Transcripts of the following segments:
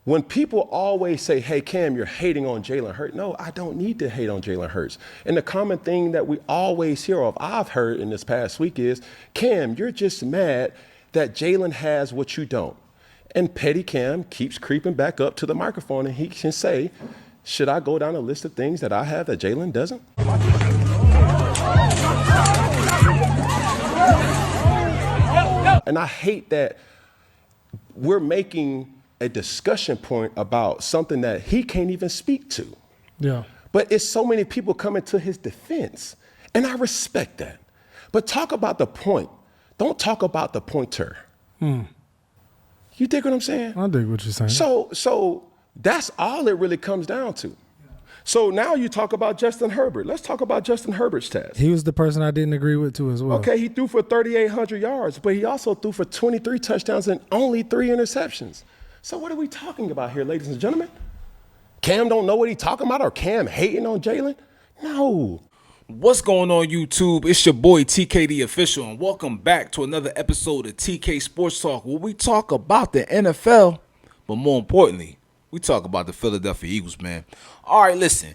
when people always say, hey, Cam, you're hating on Jalen Hurts. No, I don't need to hate on Jalen Hurts. And the common thing that we always hear of, I've heard in this past week is, Cam, you're just mad that Jalen has what you don't. And Petty Cam keeps creeping back up to the microphone and he can say, should I go down a list of things that I have that Jalen doesn't? And I hate that we're making a discussion point about something that he can't even speak to. Yeah. But it's so many people coming to his defense. And I respect that. But talk about the point. Don't talk about the pointer. You dig what I'm saying? I dig what you're saying. So that's all it really comes down to. So now you talk about Justin Herbert. Let's talk about Justin Herbert's stats. He was the person I didn't agree with too as well. Okay, he threw for 3,800 yards, but he also threw for 23 touchdowns and only 3 interceptions. So what are we talking about here, ladies and gentlemen? Cam don't know what he's talking about, or Cam hating on Jalen? No. What's going on, YouTube? It's your boy TK the Official, and welcome back to another episode of TK Sports Talk, where we talk about the NFL, but more importantly, we talk about the Philadelphia Eagles, man. All right, listen.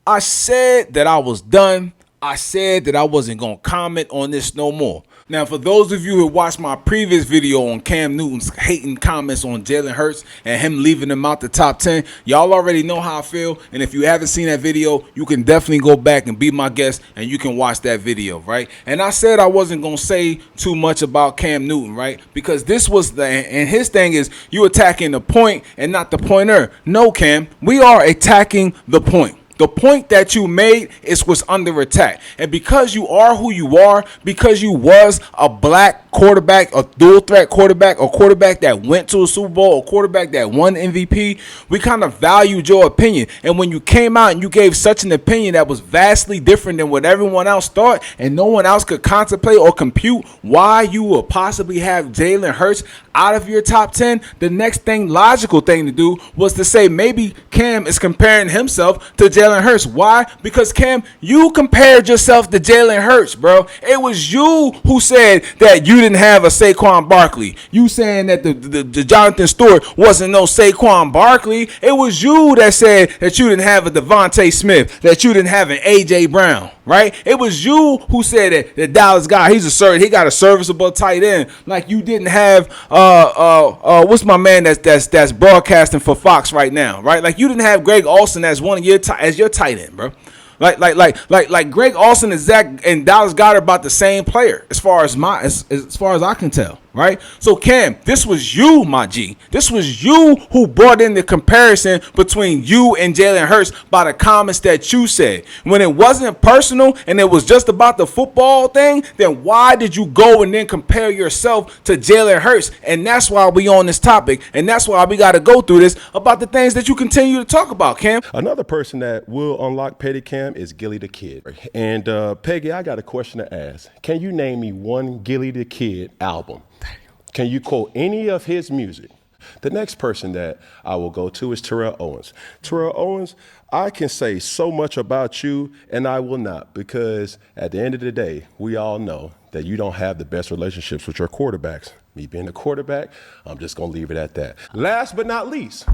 I said that I was done. I said that I wasn't going to comment on this no more. Now, for those of you who watched my previous video on Cam Newton's hating comments on Jalen Hurts and him leaving him out the top 10, y'all already know how I feel. And if you haven't seen that video, you can definitely go back and be my guest and you can watch that video, right? And I said I wasn't going to say too much about Cam Newton, right? Because this was and his thing is you attacking the point and not the pointer. No, Cam, we are attacking the point. The point that you made is what's under attack. And because you are who you are, because you was a black quarterback, a dual threat quarterback, a quarterback that went to a Super Bowl, a quarterback that won MVP, we kind of valued your opinion. And when you came out and you gave such an opinion that was vastly different than what everyone else thought, and no one else could contemplate or compute why you would possibly have Jalen Hurts out of your top 10, the next logical thing to do was to say maybe Cam is comparing himself to Jalen Hurts. Why? Because Cam, you compared yourself to Jalen Hurts, bro. It was you who said that you didn't have a Saquon Barkley. You saying that the Jonathan Stewart wasn't no Saquon Barkley. It was you that said that you didn't have a Devontae Smith, that you didn't have an AJ Brown, right? It was you who said that Dallas guy, he got a serviceable tight end. Like you didn't have what's my man that's broadcasting for Fox right now, right? Like you didn't have Greg Olsen as one of your tight end, bro. Like Greg Olsen and Zach and Dallas Goedert about the same player as far as I can tell, right? So Cam, this was you, my G. This was you who brought in the comparison between you and Jalen Hurts by the comments that you said. When it wasn't personal and it was just about the football thing, then why did you go and then compare yourself to Jalen Hurts? And that's why we on this topic, and that's why we got to go through this about the things that you continue to talk about, Cam. Another person that will unlock Petty Cam is Gilly the Kid. And Peggy, I got a question to ask. Can you name me one Gilly the Kid album? Can you quote any of his music? The next person that I will go to is Terrell Owens. Terrell Owens, I can say so much about you, and I will not, because at the end of the day, we all know that you don't have the best relationships with your quarterbacks. Me being a quarterback, I'm just going to leave it at that. Last but not least,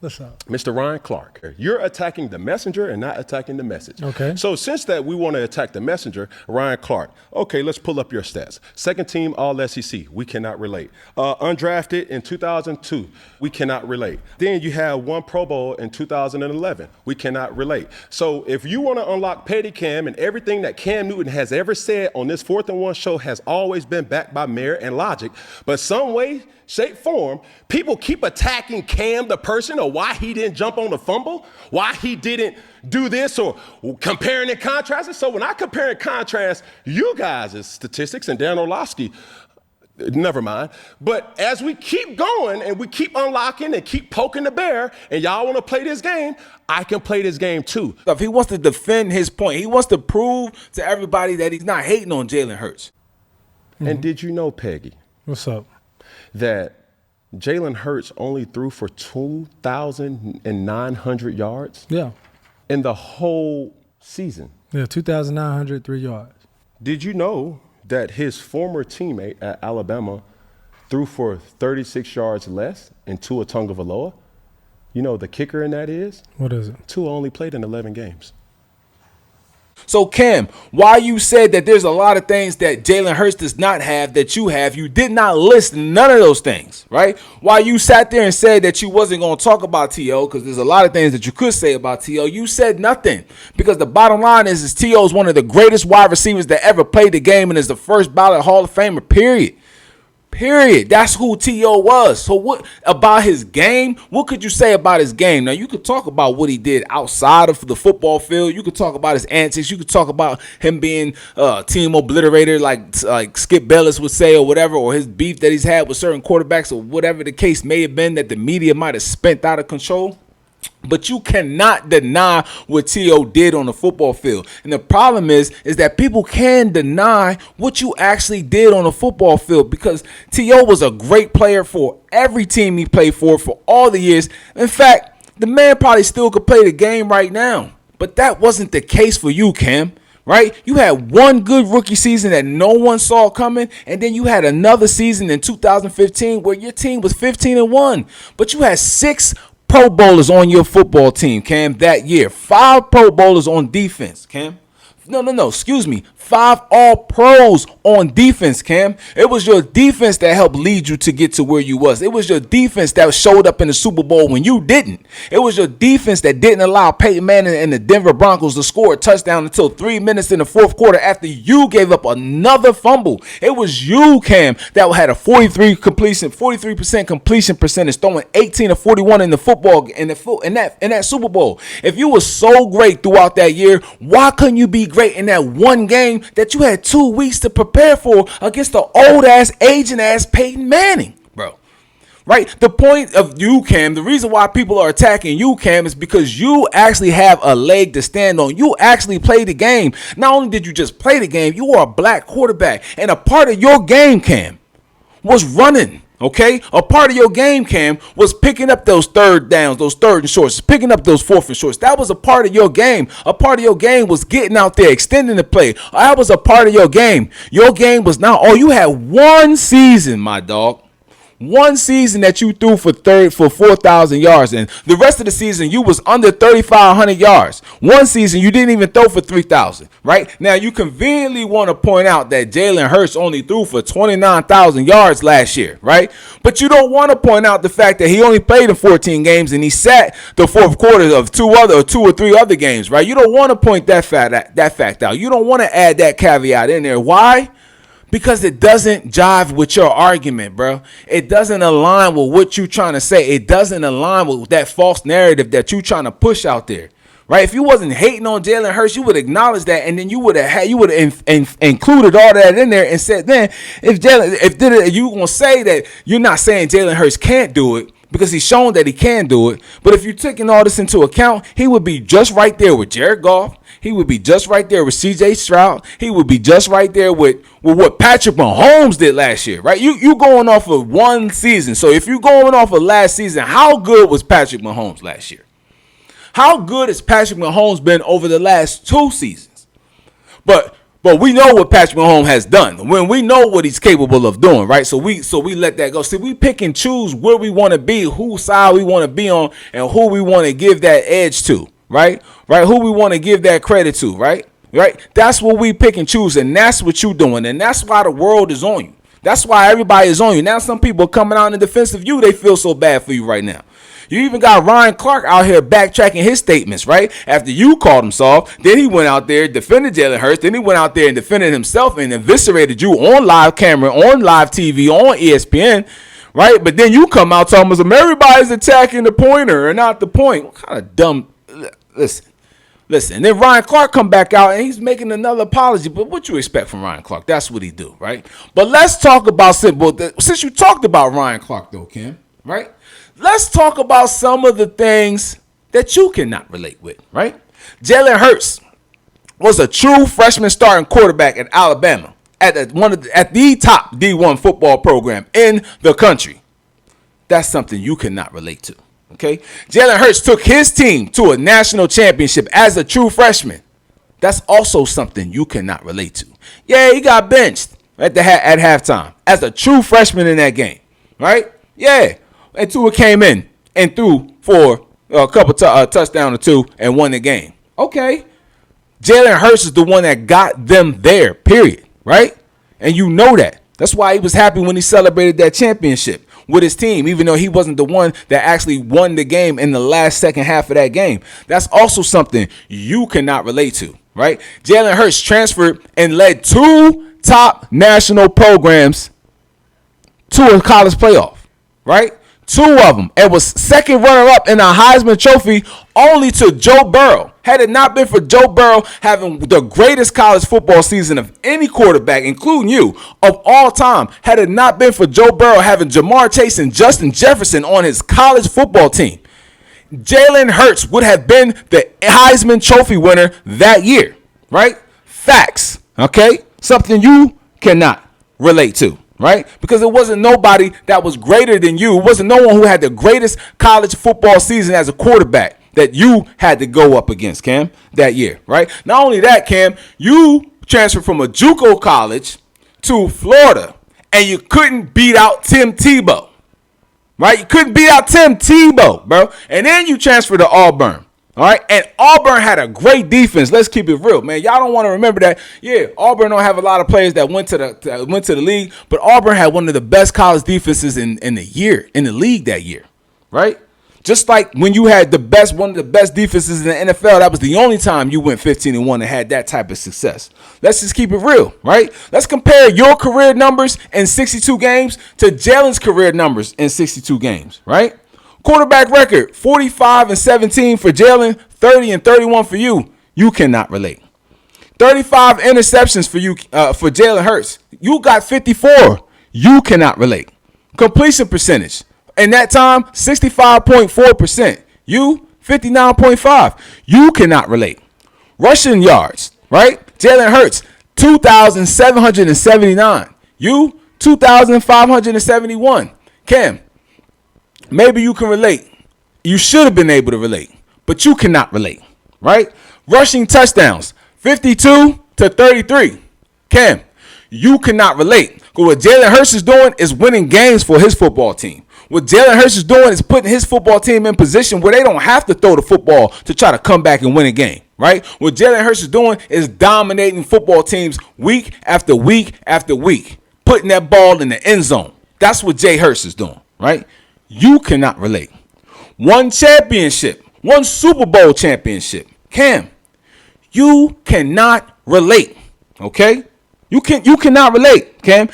what's up? Mr. Ryan Clark, you're attacking the messenger and not attacking the message. Okay. So since that we want to attack the messenger, Ryan Clark, okay, let's pull up your stats. Second team All-SEC, we cannot relate. Undrafted in 2002, we cannot relate. Then you have one Pro Bowl in 2011, we cannot relate. So if you want to unlock Petty Cam, and everything that Cam Newton has ever said on this 4th and 1 show has always been backed by merit and logic, but some way, shape, form, people keep attacking Cam, the person, or why he didn't jump on the fumble, why he didn't do this, or comparing and contrasting. So when I compare and contrast you guys' statistics and Dan Orlovsky, never mind. But as we keep going and we keep unlocking and keep poking the bear, and y'all want to play this game, I can play this game too. If he wants to defend his point, he wants to prove to everybody that he's not hating on Jalen Hurts. And did you know, Peggy? What's up? That Jalen Hurts only threw for 2,900 yards in the whole season. Yeah, 2,903 yards. Did you know that his former teammate at Alabama threw for 36 yards less in Tua Tagovailoa? You know the kicker in that is What is it? Tua only played in 11 games. So, Cam, why you said that there's a lot of things that Jalen Hurts does not have that you have, you did not list none of those things, right? Why you sat there and said that you wasn't going to talk about T.O., because there's a lot of things that you could say about T.O., you said nothing. Because the bottom line is T.O. is one of the greatest wide receivers that ever played the game and is the first ballot Hall of Famer, period. Period. That's who T.O. was. So what about his game? What could you say about his game? Now, you could talk about what he did outside of the football field. You could talk about his antics. You could talk about him being team obliterator like Skip Bayless would say or whatever, or his beef that he's had with certain quarterbacks or whatever the case may have been that the media might have spent out of control. But you cannot deny what T.O. did on the football field. And the problem is that people can deny what you actually did on the football field, because T.O. was a great player for every team he played for all the years. In fact, the man probably still could play the game right now. But that wasn't the case for you, Cam. Right? You had one good rookie season that no one saw coming, and then you had another season in 2015 where your team was 15-1. But you had 6 Pro Bowlers on your football team, Cam, that year. 5 Pro Bowlers on defense, Cam. No, excuse me. 5 All-Pros on defense, Cam. It was your defense that helped lead you to get to where you was. It was your defense that showed up in the Super Bowl when you didn't. It was your defense that didn't allow Peyton Manning and the Denver Broncos to score a touchdown until 3 minutes in the fourth quarter after you gave up another fumble. It was you, Cam, that had a 43% completion percentage, throwing 18 of 41 in the football in that Super Bowl. If you were so great throughout that year, why couldn't you be great in that one game that you had 2 weeks to prepare for against the old-ass, aging-ass Peyton Manning, bro? Right? The point of you, Cam, the reason why people are attacking you, Cam, is because you actually have a leg to stand on. You actually play the game. Not only did you just play the game, you are a black quarterback. And a part of your game, Cam, was running. Okay, a part of your game, Cam, was picking up those third downs, those third and shorts, picking up those fourth and shorts. That was a part of your game. A part of your game was getting out there, extending the play. That was a part of your game. Your game was not. Oh, you had one season, my dog. One season that you threw for 4,000 yards, and the rest of the season you was under 3,500 yards. One season you didn't even throw for 3,000. Right now, you conveniently want to point out that Jalen Hurts only threw for 29,000 yards last year, right? But you don't want to point out the fact that he only played in 14 games and he sat the fourth quarter of 2 or 3 other games, right? You don't want to point that fact out. You don't want to add that caveat in there. Why? Because it doesn't jive with your argument, bro. It doesn't align with what you're trying to say. It doesn't align with that false narrative that you're trying to push out there, right? If you wasn't hating on Jalen Hurts, you would acknowledge that, and then you would have included all that in there and said, then if you gonna say that you're not saying Jalen Hurts can't do it, because he's shown that he can do it. But if you're taking all this into account, he would be just right there with Jared Goff. He would be just right there with C.J. Stroud. He would be just right there with what Patrick Mahomes did last year, right? You going off of one season. So if you're going off of last season, how good was Patrick Mahomes last year? How good has Patrick Mahomes been over the last 2 seasons? But we know what Patrick Mahomes has done. When we know what he's capable of doing, right? So we let that go. See, we pick and choose where we want to be, whose side we want to be on, and who we want to give that edge to, right? Right? Who we want to give that credit to, right? Right? That's what we pick and choose, and that's what you're doing, and that's why the world is on you. That's why everybody is on you. Now some people are coming out in defense of you. They feel so bad for you right now. You even got Ryan Clark out here backtracking his statements, right? After you called him soft, then he went out there, defended Jalen Hurts, then he went out there and defended himself and eviscerated you on live camera, on live TV, on ESPN, right? But then you come out talking about everybody's attacking the pointer and not the point. What kind of dumb? Listen. And then Ryan Clark come back out and he's making another apology. But what you expect from Ryan Clark? That's what he do, right? But let's talk about since you talked about Ryan Clark though, Kim, right? Let's talk about some of the things that you cannot relate with, right? Jalen Hurts was a true freshman starting quarterback at Alabama at the top D1 football program in the country. That's something you cannot relate to, okay? Jalen Hurts took his team to a national championship as a true freshman. That's also something you cannot relate to. Yeah, he got benched at halftime as a true freshman in that game, right? Yeah. And Tua came in and threw for a couple touchdown or two, and won the game. Okay. Jalen Hurts is the one that got them there, period, right? And you know that. That's why he was happy when he celebrated that championship with his team, even though he wasn't the one that actually won the game in the last second half of that game. That's also something you cannot relate to, right? Jalen Hurts transferred and led 2 top national programs to a college playoff, right? 2 of them. It was second runner-up in a Heisman Trophy only to Joe Burrow. Had it not been for Joe Burrow having the greatest college football season of any quarterback, including you, of all time, had it not been for Joe Burrow having Jamar Chase and Justin Jefferson on his college football team, Jalen Hurts would have been the Heisman Trophy winner that year, right? Facts, okay? Something you cannot relate to. Right? Because it wasn't nobody that was greater than you. It wasn't no one who had the greatest college football season as a quarterback that you had to go up against, Cam, that year, right? Not only that, Cam, you transferred from a JUCO college to Florida, and you couldn't beat out Tim Tebow, right? You couldn't beat out Tim Tebow, bro. And then you transferred to Auburn. All right, and Auburn had a great defense. Let's keep it real, man. Y'all don't want to remember that. Yeah, Auburn don't have a lot of players that went to the league, but Auburn had one of the best college defenses in the league that year, right? Just like when you had one of the best defenses in the NFL, that was the only time you went 15-1 and had that type of success. Let's just keep it real, right? Let's compare your career numbers in 62 games to Jalen's career numbers in 62 games, right? Quarterback record, 45-17 for Jalen, 30-31 for you. You cannot relate. 35 interceptions for you for Jalen Hurts. You got 54. You cannot relate. Completion percentage. In that time, 65.4%. You, 59.5. You cannot relate. Rushing yards, right? Jalen Hurts, 2,779. You, 2,571. Cam, maybe you can relate. You should have been able to relate, but you cannot relate, right? Rushing touchdowns, 52-33. Cam, you cannot relate. Because what Jalen Hurts is doing is winning games for his football team. What Jalen Hurts is doing is putting his football team in position where they don't have to throw the football to try to come back and win a game, right? What Jalen Hurts is doing is dominating football teams week after week after week, putting that ball in the end zone. That's what Jay Hurts is doing, right? You cannot relate. One championship, one Super Bowl championship. Cam, you cannot relate, okay? You cannot relate, Cam.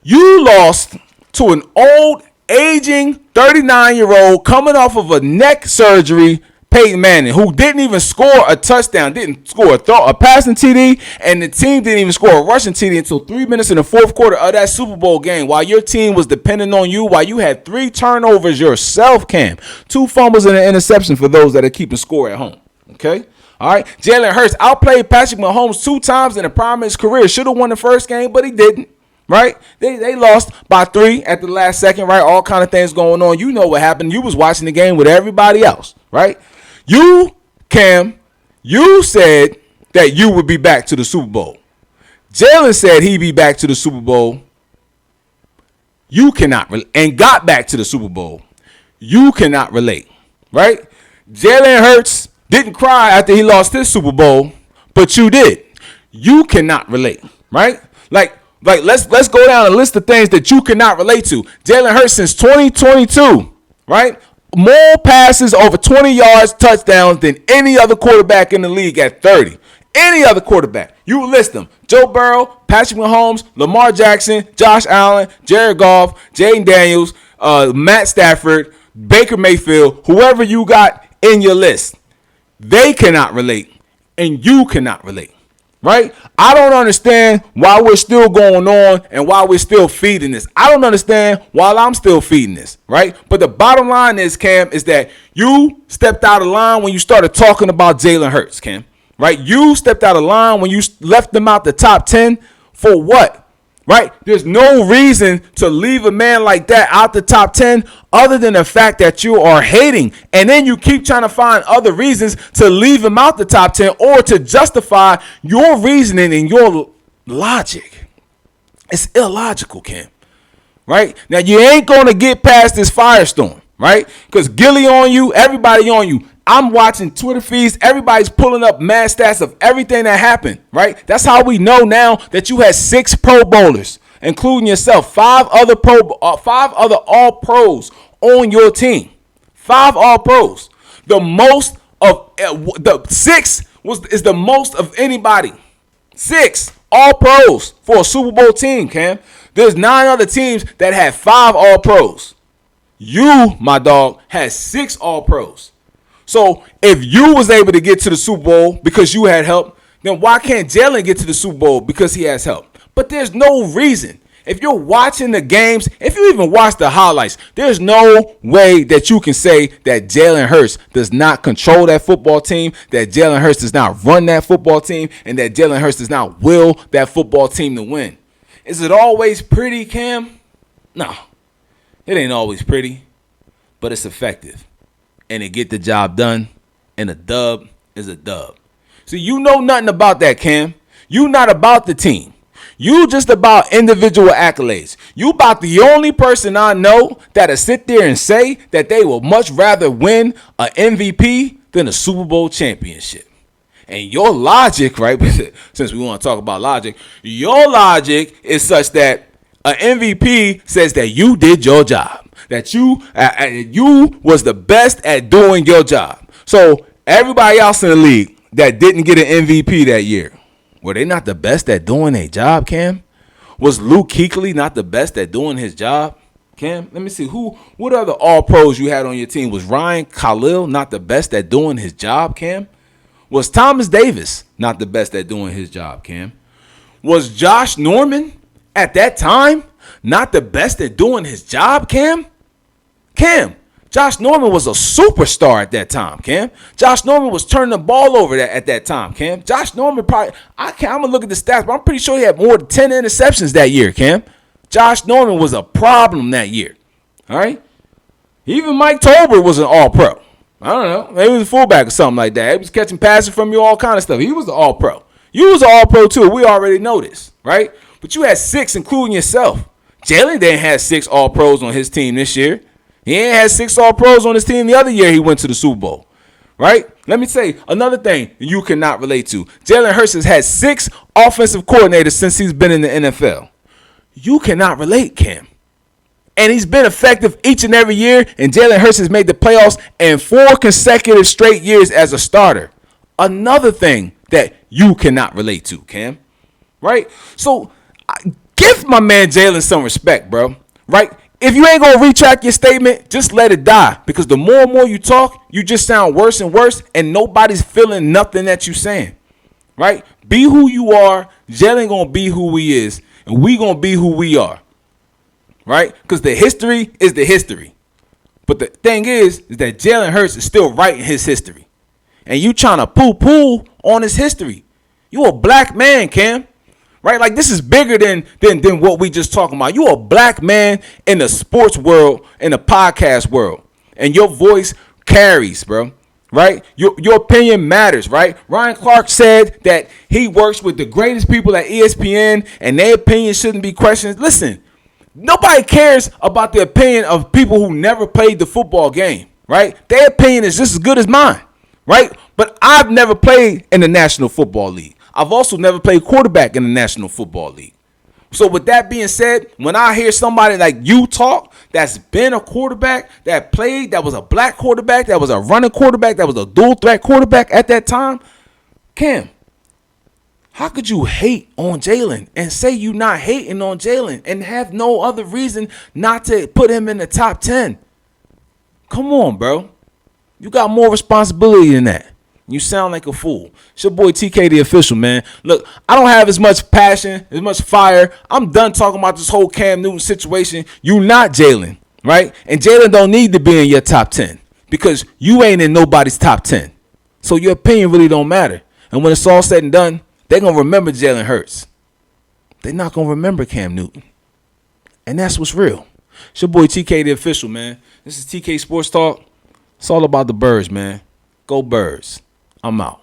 You lost to an old, aging 39-year-old coming off of a neck surgery, Peyton Manning, who didn't even score a touchdown, didn't score a passing TD, and the team didn't even score a rushing TD until 3 minutes in the fourth quarter of that Super Bowl game, while your team was depending on you, while you had 3 turnovers yourself, Cam. 2 fumbles and an interception for those that are keeping score at home, okay? All right, Jalen Hurts outplayed Patrick Mahomes 2 times in the prime of his career. Should have won the first game, but he didn't, right? They lost by 3 at the last second, right? All kind of things going on. You know what happened. You was watching the game with everybody else, right? You, Cam, you said that you would be back to the Super Bowl. Jalen said he'd be back to the Super Bowl. You cannot and got back to the Super Bowl. You cannot relate, right? Jalen Hurts didn't cry after he lost his Super Bowl, but you did. You cannot relate, right? Like let's go down a list of things that you cannot relate to. Jalen Hurts since 2022, right? More passes over 20 yards, touchdowns than any other quarterback in the league at 30. Any other quarterback. You list them. Joe Burrow, Patrick Mahomes, Lamar Jackson, Josh Allen, Jared Goff, Jaden Daniels, Matt Stafford, Baker Mayfield, whoever you got in your list. They cannot relate, and you cannot relate, right? I don't understand why we're still going on and why we're still feeding this. I don't understand why I'm still feeding this, right? But the bottom line is, Cam, is that you stepped out of line when you started talking about Jalen Hurts, Cam, right? You stepped out of line when you left them out the top 10 for what? Right? There's no reason to leave a man like that out the top 10 other than the fact that you are hating. And then you keep trying to find other reasons to leave him out the top 10 or to justify your reasoning and your logic. It's illogical, Cam. Right? Now, you ain't going to get past this firestorm. right? Because Gilly on you, everybody on you. I'm watching Twitter feeds. Everybody's pulling up mad stats of everything that happened, right? That's how we know now that you had 6 Pro Bowlers, including yourself, 5 other All Pros on your team. 5 All Pros. The most of the 6 is the most of anybody. 6 All Pros for a Super Bowl team, Cam. There's 9 other teams that had 5 All Pros. You, my dog, had 6 All Pros. So if you was able to get to the Super Bowl because you had help, then why can't Jalen get to the Super Bowl because he has help? But there's no reason. If you're watching the games, if you even watch the highlights, there's no way that you can say that Jalen Hurts does not control that football team, that Jalen Hurts does not run that football team, and that Jalen Hurts does not will that football team to win. Is it always pretty, Cam? No, it ain't always pretty, but it's effective. And it get the job done, and a dub is a dub. So you know nothing about that, Cam. You not about the team. You just about individual accolades. You about the only person I know that'll sit there and say that they will much rather win an MVP than a Super Bowl championship. And your logic, right, since we want to talk about logic, your logic is such that an MVP says that you did your job. That you was the best at doing your job. So everybody else in the league that didn't get an MVP that year, were they not the best at doing their job, Cam? Was Luke Kuechly not the best at doing his job, Cam? Let me see. What other All-Pros you had on your team? Was Ryan Khalil not the best at doing his job, Cam? Was Thomas Davis not the best at doing his job, Cam? Was Josh Norman at that time not the best at doing his job, Cam? Cam, Josh Norman was a superstar at that time, Cam. Josh Norman was turning the ball over at that time, Cam. Josh Norman probably, I'm going to look at the stats, but I'm pretty sure he had more than 10 interceptions that year, Cam. Josh Norman was a problem that year, all right? Even Mike Tolbert was an all-pro. I don't know. Maybe he was a fullback or something like that. He was catching passes from you, all kind of stuff. He was an all-pro. You was an all-pro too. We already know this, right? But you had 6, including yourself. Jalen didn't have 6 all-pros on his team this year. He ain't had 6 All-Pros on his team the other year he went to the Super Bowl, right? Let me say another thing you cannot relate to. Jalen Hurts has had 6 offensive coordinators since he's been in the NFL. You cannot relate, Cam. And he's been effective each and every year, and Jalen Hurts has made the playoffs in 4 consecutive straight years as a starter. Another thing that you cannot relate to, Cam, right? So give my man Jalen some respect, bro, right? If you ain't going to retract your statement, just let it die. Because the more and more you talk, you just sound worse and worse, and nobody's feeling nothing that you're saying, right? Be who you are. Jalen going to be who he is, and we going to be who we are, right? Because the history is the history. But the thing is that Jalen Hurts is still writing his history. And you trying to poo-poo on his history. You a black man, Cam. Right? Like, this is bigger than what we just talking about. You a black man in the sports world, in the podcast world. And your voice carries, bro. Right? Your opinion matters, right? Ryan Clark said that he works with the greatest people at ESPN and their opinion shouldn't be questioned. Listen, nobody cares about the opinion of people who never played the football game, right? Their opinion is just as good as mine, right? But I've never played in the National Football League. I've also never played quarterback in the National Football League. So with that being said, when I hear somebody like you talk that's been a quarterback, that played, that was a black quarterback, that was a running quarterback, that was a dual threat quarterback at that time, Cam, how could you hate on Jalen and say you not hating on Jalen and have no other reason not to put him in the top 10? Come on, bro. You got more responsibility than that. You sound like a fool. It's your boy TK the official, man. Look, I don't have as much passion, as much fire. I'm done talking about this whole Cam Newton situation. You not Jalen, right? And Jalen don't need to be in your top 10 because you ain't in nobody's top 10. So your opinion really don't matter. And when it's all said and done, they're going to remember Jalen Hurts. They're not going to remember Cam Newton. And that's what's real. It's your boy TK the official, man. This is TK Sports Talk. It's all about the birds, man. Go Birds. I'm out.